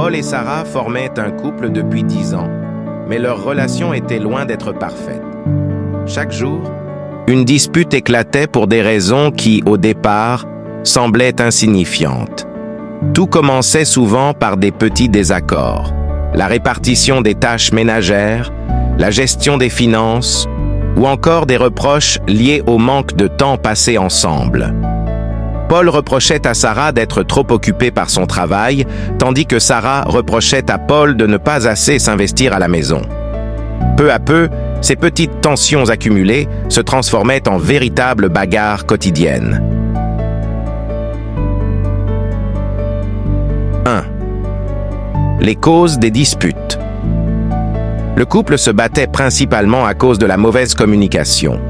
Paul et Sarah formaient un couple depuis 10 ans, mais leur relation était loin d'être parfaite. Chaque jour, une dispute éclatait pour des raisons qui, au départ, semblaient insignifiantes. Tout commençait souvent par des petits désaccords. La répartition des tâches ménagères, la gestion des finances, ou encore des reproches liés au manque de temps passé ensemble. Paul reprochait à Sarah d'être trop occupée par son travail, tandis que Sarah reprochait à Paul de ne pas assez s'investir à la maison. Peu à peu, ces petites tensions accumulées se transformaient en véritables bagarres quotidiennes. 1. Les causes des disputes. Le couple se battait principalement à cause de la mauvaise communication.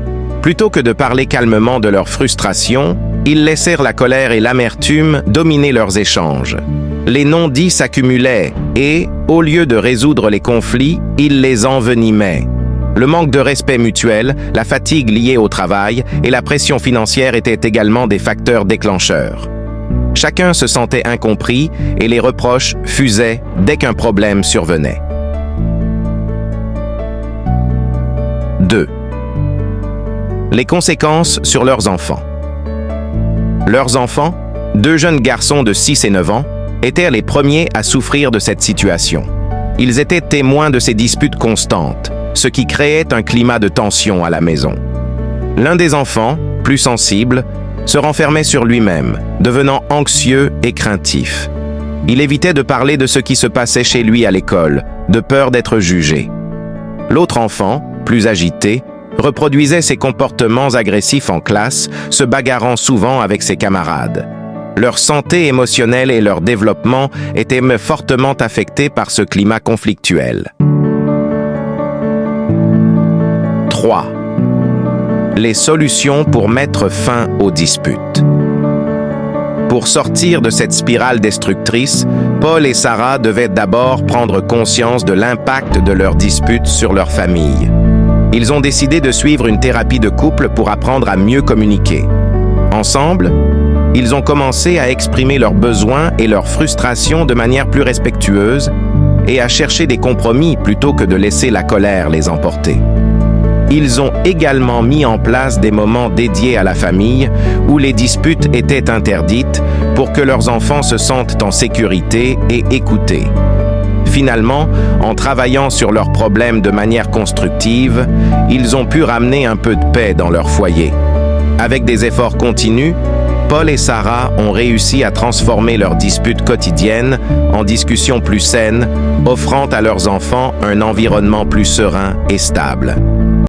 Plutôt que de parler calmement de leur frustration, ils laissèrent la colère et l'amertume dominer leurs échanges. Les non-dits s'accumulaient et, au lieu de résoudre les conflits, ils les envenimaient. Le manque de respect mutuel, la fatigue liée au travail et la pression financière étaient également des facteurs déclencheurs. Chacun se sentait incompris et les reproches fusaient dès qu'un problème survenait. 2. Les conséquences sur leurs enfants. Leurs enfants, 2 jeunes garçons de 6 et 9 ans, étaient les premiers à souffrir de cette situation. Ils étaient témoins de ces disputes constantes, ce qui créait un climat de tension à la maison. L'un des enfants, plus sensible, se renfermait sur lui-même, devenant anxieux et craintif. Il évitait de parler de ce qui se passait chez lui à l'école, de peur d'être jugé. L'autre enfant, plus agité, reproduisait ses comportements agressifs en classe, se bagarrant souvent avec ses camarades. Leur santé émotionnelle et leur développement étaient fortement affectés par ce climat conflictuel. 3. Les solutions pour mettre fin aux disputes. Pour sortir de cette spirale destructrice, Paul et Sarah devaient d'abord prendre conscience de l'impact de leurs disputes sur leur famille. Ils ont décidé de suivre une thérapie de couple pour apprendre à mieux communiquer. Ensemble, ils ont commencé à exprimer leurs besoins et leurs frustrations de manière plus respectueuse et à chercher des compromis plutôt que de laisser la colère les emporter. Ils ont également mis en place des moments dédiés à la famille où les disputes étaient interdites pour que leurs enfants se sentent en sécurité et écoutés. Finalement, en travaillant sur leurs problèmes de manière constructive, ils ont pu ramener un peu de paix dans leur foyer. Avec des efforts continus, Paul et Sarah ont réussi à transformer leurs disputes quotidiennes en discussions plus saines, offrant à leurs enfants un environnement plus serein et stable.